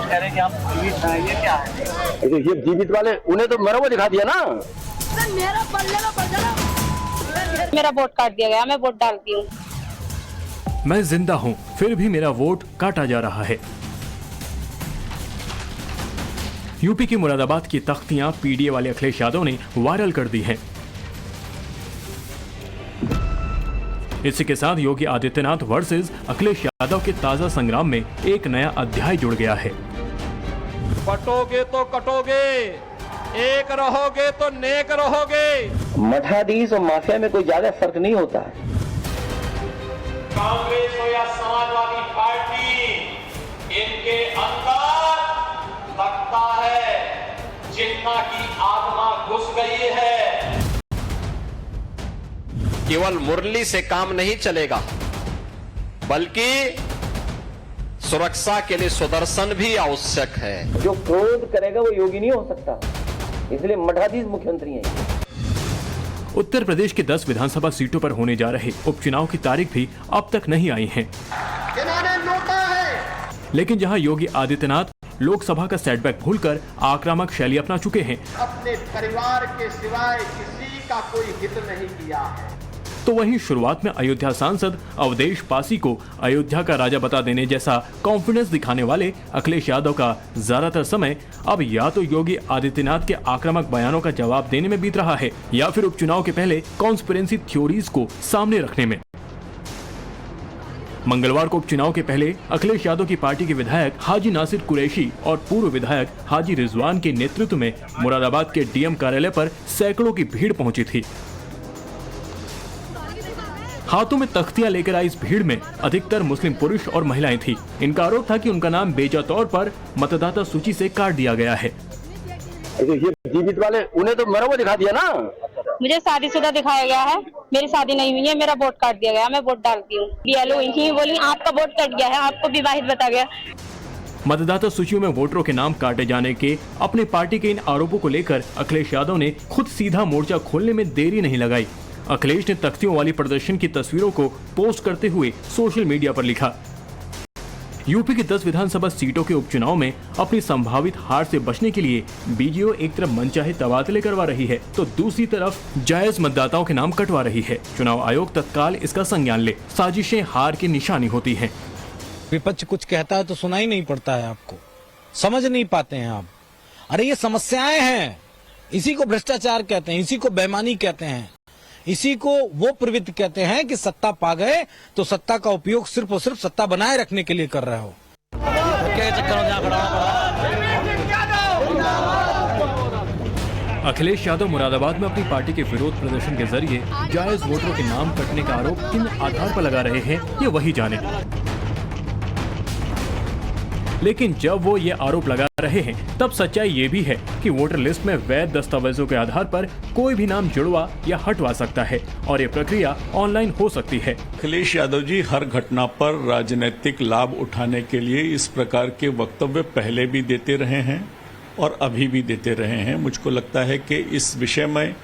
कह रहे हैं कि आप जीवित हैं, ये क्या है? ये जीवित वाले उन्हें तो मरा हुआ दिखा दिया ना। मेरा वोट काट दिया गया, मैं वोट डालती हूँ। मैं जिंदा हूँ फिर भी मेरा वोट काटा जा रहा है। यूपी की मुरादाबाद की तख्तियां पीडीए वाले अखिलेश यादव ने वायरल कर दी हैं। इसी के साथ योगी आदित्यनाथ वर्सेस अखिलेश यादव के ताजा संग्राम में एक नया अध्याय जुड़ गया है। बटोगे तो कटोगे, एक रहोगे तो नेक रहोगे। मठाधीश और माफिया में कोई ज्यादा फर्क नहीं होता है। कांग्रेस हो या समाजवादी पार्टी, इनके अंदर लगता है जिन्ना की आत्मा घुस गई है। केवल मुरली से काम नहीं चलेगा, बल्कि सुरक्षा के लिए सुदर्शन भी आवश्यक है। जो क्रोध करेगा वो योगी नहीं हो सकता, इसलिए मठाधीश मुख्यमंत्री हैं। उत्तर प्रदेश के 10 विधानसभा सीटों पर होने जा रहे उपचुनाव की तारीख भी अब तक नहीं आई है। लेकिन जहां योगी आदित्यनाथ लोकसभा का सेटबैक भूलकर आक्रामक शैली अपना चुके हैं, अपने परिवार के सिवाय किसी का कोई हित नहीं किया है, तो वहीं शुरुआत में अयोध्या सांसद अवधेश पासी को अयोध्या का राजा बता देने जैसा कॉन्फिडेंस दिखाने वाले अखिलेश यादव का ज्यादातर समय अब या तो योगी आदित्यनाथ के आक्रामक बयानों का जवाब देने में बीत रहा है या फिर उपचुनाव के पहले कॉन्स्पिरेसी थ्योरीज को सामने रखने में। मंगलवार को उपचुनाव के पहले अखिलेश यादव की पार्टी के विधायक हाजी नासिर कुरैशी और पूर्व विधायक हाजी रिजवान के नेतृत्व में मुरादाबाद के डीएम कार्यालय पर सैकड़ों की भीड़ पहुंची थी। हाथों में तख्तियां लेकर आई इस भीड़ में अधिकतर मुस्लिम पुरुष और महिलाएं थी। इनका आरोप था कि उनका नाम बेजा तौर पर मतदाता सूची से काट दिया गया है। ये जीवित वाले उन्हें तो मरा हुआ दिखा दिया ना। मुझे शादीशुदा दिखाया गया है, मेरी शादी नहीं हुई है, मेरा वोट काट दिया गया, मैं वोट डालती हूँ। बीएलओ इन्हीं बोली आपका वोट कट गया है, आपको विवाहित बता गया। मतदाता सूचियों में वोटरों के नाम काटे जाने के अपनी पार्टी के इन आरोपों को लेकर अखिलेश यादव ने खुद सीधा मोर्चा खोलने में देरी नहीं लगाई। अखिलेश ने तख्तियों वाली प्रदर्शन की तस्वीरों को पोस्ट करते हुए सोशल मीडिया पर लिखा, यूपी की 10 विधानसभा सीटों के उपचुनाव में अपनी संभावित हार से बचने के लिए बीजेओ एक तरफ मनचाहे तबादले करवा रही है तो दूसरी तरफ जायज मतदाताओं के नाम कटवा रही है। चुनाव आयोग तत्काल इसका संज्ञान ले, साजिशें हार की निशानी होती हैं। विपक्ष कुछ कहता है तो सुनाई नहीं पड़ता है, आपको समझ नहीं पाते हैं आप। अरे ये समस्याएं हैं, इसी को भ्रष्टाचार कहते हैं, इसी को बेईमानी कहते हैं, इसी को वो प्रवृत्ति कहते हैं कि सत्ता पा गए तो सत्ता का उपयोग सिर्फ और सिर्फ सत्ता बनाए रखने के लिए कर रहे हो। अखिलेश यादव मुरादाबाद में अपनी पार्टी के विरोध प्रदर्शन के जरिए जायज वोटरों के नाम कटने का आरोप किन आधार पर लगा रहे हैं ये वही जाने। लेकिन जब वो ये आरोप लगा रहे हैं तब सच्चाई ये भी है कि वोटर लिस्ट में वैध दस्तावेजों के आधार पर कोई भी नाम जुड़वा या हटवा सकता है और ये प्रक्रिया ऑनलाइन हो सकती है। अखिलेश यादव जी हर घटना पर राजनीतिक लाभ उठाने के लिए इस प्रकार के वक्तव्य पहले भी देते रहे हैं और अभी भी देते रहे हैं। मुझको लगता है कि इस विषय में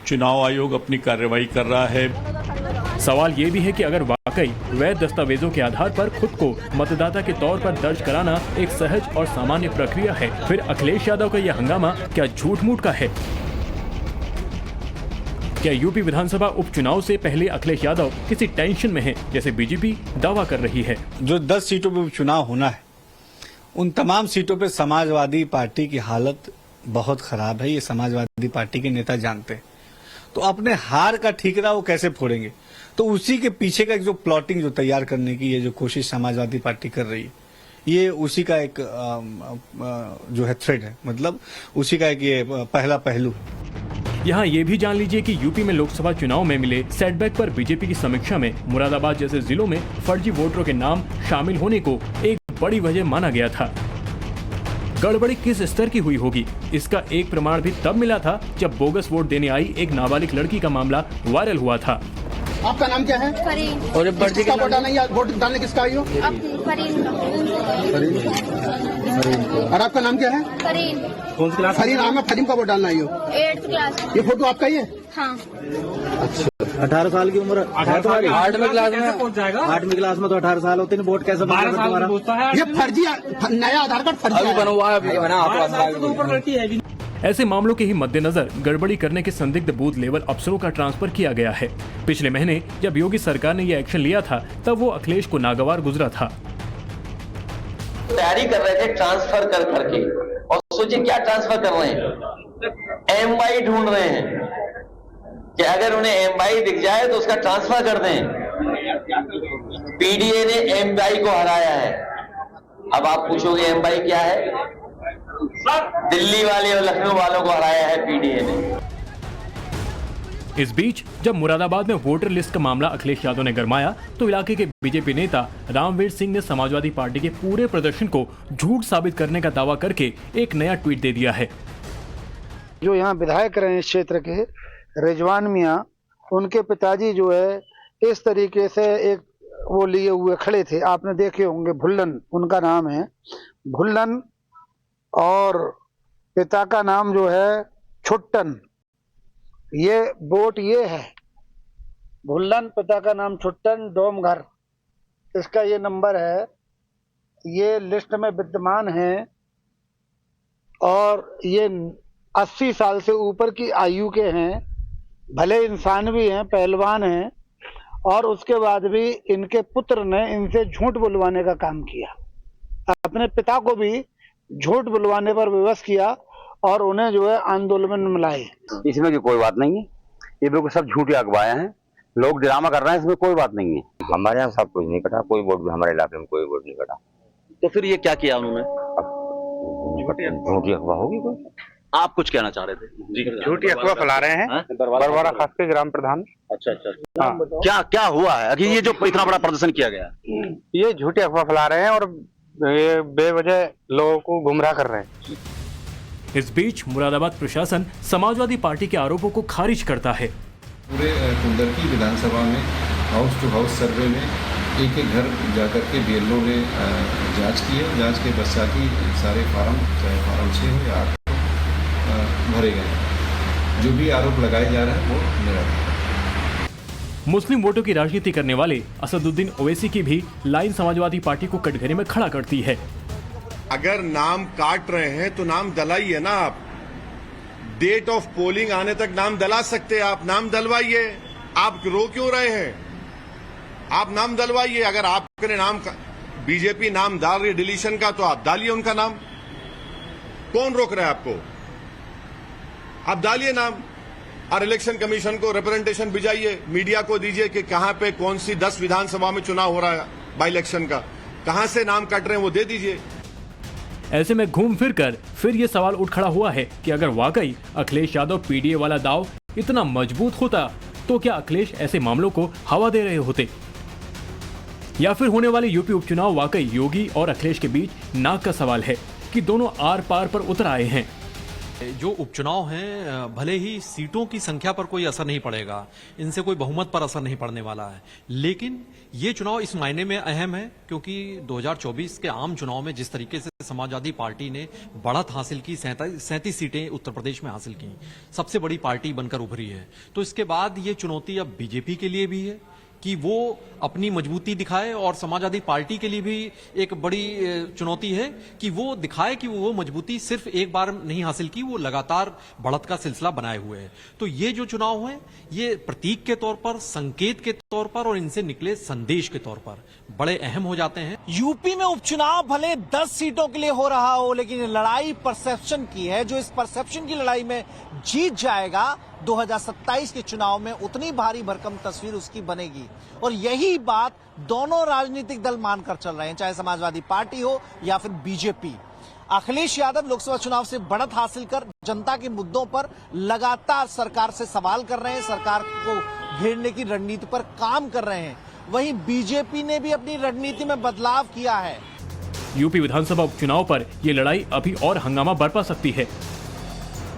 चुनाव आयोग अपनी कार्रवाई कर रहा है। सवाल ये भी है कि अगर वाकई वैध दस्तावेजों के आधार पर खुद को मतदाता के तौर पर दर्ज कराना एक सहज और सामान्य प्रक्रिया है, फिर अखिलेश यादव का यह हंगामा क्या झूठ मूठ का है? क्या यूपी विधानसभा उपचुनाव से पहले अखिलेश यादव किसी टेंशन में है जैसे बीजेपी दावा कर रही है? जो 10 सीटों पर उपचुनाव होना है उन तमाम सीटों पर समाजवादी पार्टी की हालत बहुत खराब है। ये समाजवादी पार्टी के नेता जानते हैं, तो अपने हार का ठीकरा वो कैसे फोड़ेंगे? तो उसी के पीछे का एक जो प्लॉटिंग जो तैयार करने की ये जो कोशिश समाजवादी पार्टी कर रही है, ये उसी का एक जो है थ्रेड है, मतलब उसी का एक ये पहला पहलू है। यहाँ ये भी जान लीजिए कि यूपी में लोकसभा चुनाव में मिले सेटबैक पर बीजेपी की समीक्षा में मुरादाबाद जैसे जिलों में फर्जी वोटरों के नाम शामिल होने को एक बड़ी वजह माना गया था। गड़बड़ी किस स्तर की हुई होगी इसका एक प्रमाण भी तब मिला था जब बोगस वोट देने आई एक नाबालिग लड़की का मामला वायरल हुआ था। आपका नाम क्या है? फरीन। और किसका वोट डालना है? वोट डालने किसका आई हो? फरीन। और आपका नाम क्या है? फरीन। कौन सी क्लास? फरीन। फरीन का वोट डालना आई हो? 8th class. ये फोटो आपका ही है? हाँ। अच्छा। 18 साल की उम्र है तुम्हारी? 8वीं क्लास में पहुंच जाएगा। 8वीं क्लास में तो 18 साल होते हैं, वोट कैसे बनेगा तुम्हारा? ये फर्जी नया आधार कार्ड फर्जी अभी बनवा है, अभी बना आपका। ऐसे मामलों के ही मद्देनजर गड़बड़ी करने के संदिग्ध बूथ लेवल अफसरों का ट्रांसफर किया गया है। पिछले महीने जब योगी सरकार ने यह एक्शन लिया था तब वो अखिलेश को नागवार गुजरा था। तैयारी कर रहे थे ट्रांसफर कर करके, और सोचिए क्या ट्रांसफर कर रहे हैं, एमवाई ढूंढ रहे हैं कि अगर उन्हें एमवाई दिख जाए तो उसका ट्रांसफर कर दें। पीडीए ने एमवाई को हराया है। अब आप पूछोगे एमवाई क्या है? दिल्ली वाले और लखनऊ वालों को हराया है पीडीए ने। इस बीच जब मुरादाबाद में वोटर लिस्ट का मामला अखिलेश यादव ने गरमाया तो इलाके के बीजेपी नेता रामवीर सिंह ने समाजवादी पार्टी के पूरे प्रदर्शन को झूठ साबित करने का दावा करके एक नया ट्वीट दे दिया है। जो यहाँ विधायक रहे इस क्षेत्र के रिजवान मियाँ, उनके पिताजी जो है इस तरीके से एक वो लिए हुए खड़े थे, आपने देखे होंगे, भुल्लन उनका नाम है, भुल्लन, और पिता का नाम जो है छुट्टन। ये वोट ये है, भुल्लन, पिता का नाम छुट्टन, डोमघर, इसका ये नंबर है, ये लिस्ट में विद्यमान है, और ये 80 साल से ऊपर की आयु के हैं, भले इंसान भी हैं, पहलवान हैं, और उसके बाद भी इनके पुत्र ने इनसे झूठ बुलवाने का काम किया। अपने पिता को भी झूठ बुलवाने पर विवश किया और उन्हें जो है आंदोलन में मिलाए। इसमें की कोई बात नहीं है, ये बिल्कुल सब झूठी अखबारें हैं, लोग ड्रामा कर रहे हैं, इसमें कोई बात नहीं है। हमारे यहाँ सब कुछ नहीं कटा, कोई वोट भी हमारे इलाके में कोई वोट नहीं कटा। तो फिर ये क्या किया उन्होंने? झूठी अखबार होगी कोई? आप कुछ कहना चाह रहे थे? झूठी अफवाह फैला रहे हैं बरवाड़ा खास के ग्राम प्रधान। अच्छा। क्या क्या हुआ है अभी ये जो इतना बड़ा प्रदर्शन किया गया? ये झूठी अफवाह फैला रहे हैं और ये बेवजह लोगों को गुमराह कर रहे हैं। इस बीच मुरादाबाद प्रशासन समाजवादी पार्टी के आरोपों को खारिज करता है। पूरे कुंदरकी विधानसभा में हाउस टू हाउस सर्वे में एक एक घर जाकर के बीएलओ ने जांच की है। जांच के पश्चात ही सारे फार्म, चाहे फार्म 6 हो या 8 भरे गए। जो भी आरोप लगाए जा रहे हैं वो निराधार। मुस्लिम वोटों की राजनीति करने वाले असदुद्दीन ओवैसी की भी लाइन समाजवादी पार्टी को कटघरे में खड़ा करती है। अगर नाम काट रहे हैं तो नाम दलाइए ना। आप डेट ऑफ पोलिंग आने तक नाम दला सकते हैं, आप नाम दलवाइए। आप रो क्यों रहे हैं? आप नाम दलवाइए। अगर आपके नाम का बीजेपी नाम डाल रही है डिलीशन का, तो आप डालिए उनका नाम। कौन रोक रहा है आपको? आप डालिए नाम और इलेक्शन कमीशन को रिप्रेजेंटेशन भिजाइए, मीडिया को दीजिए कि कहां पे कौन सी 10 विधानसभा में चुनाव हो रहा है बाई इलेक्शन का, कहां से नाम कट रहे हैं वो दे दीजिए। ऐसे में घूम फिर कर फिर ये सवाल उठ खड़ा हुआ है कि अगर वाकई अखिलेश यादव पीडीए वाला दाव इतना मजबूत होता तो क्या अखिलेश ऐसे मामलों को हवा दे रहे होते, या फिर होने वाले यूपी उपचुनाव वाकई योगी और अखिलेश के बीच नाक का सवाल है कि दोनों आर पार पर उतर आए हैं। जो उपचुनाव हैं, भले ही सीटों की संख्या पर कोई असर नहीं पड़ेगा, इनसे कोई बहुमत पर असर नहीं पड़ने वाला है, लेकिन ये चुनाव इस मायने में अहम है क्योंकि 2024 के आम चुनाव में जिस तरीके से समाजवादी पार्टी ने बढ़त हासिल की, 37 सीटें उत्तर प्रदेश में हासिल की, सबसे बड़ी पार्टी बनकर उभरी है, तो इसके बाद ये चुनौती अब बीजेपी के लिए भी है कि वो अपनी मजबूती दिखाए, और समाजवादी पार्टी के लिए भी एक बड़ी चुनौती है कि वो दिखाए कि वो मजबूती सिर्फ एक बार नहीं हासिल की, वो लगातार बढ़त का सिलसिला बनाए हुए है। तो ये जो चुनाव है ये प्रतीक के तौर पर, संकेत के तौर पर और इनसे निकले संदेश के तौर पर बड़े अहम हो जाते हैं। यूपी में उपचुनाव भले 10 सीटों के लिए हो रहा हो, लेकिन लड़ाई परसेप्शन की है। जो इस परसेप्शन की लड़ाई में जीत जाएगा 2027 के चुनाव में उतनी भारी भरकम तस्वीर उसकी बनेगी, और यही बात दोनों राजनीतिक दल मानकर चल रहे हैं, चाहे समाजवादी पार्टी हो या फिर बीजेपी। अखिलेश यादव लोकसभा चुनाव से बढ़त हासिल कर जनता के मुद्दों पर लगातार सरकार से सवाल कर रहे हैं, सरकार को घेरने की रणनीति पर काम कर रहे हैं। वहीं बीजेपी ने भी अपनी रणनीति में बदलाव किया है। यूपी विधानसभा उपचुनाव पर यह लड़ाई अभी और हंगामा बरपा सकती है,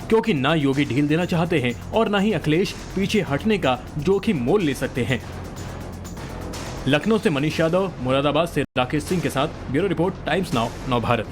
क्योंकि ना योगी ढील देना चाहते हैं और ना ही अखिलेश पीछे हटने का जोखिम मोल ले सकते हैं। लखनऊ से मनीष यादव, मुरादाबाद से राकेश सिंह के साथ ब्यूरो रिपोर्ट, टाइम्स नाउ, नव भारत।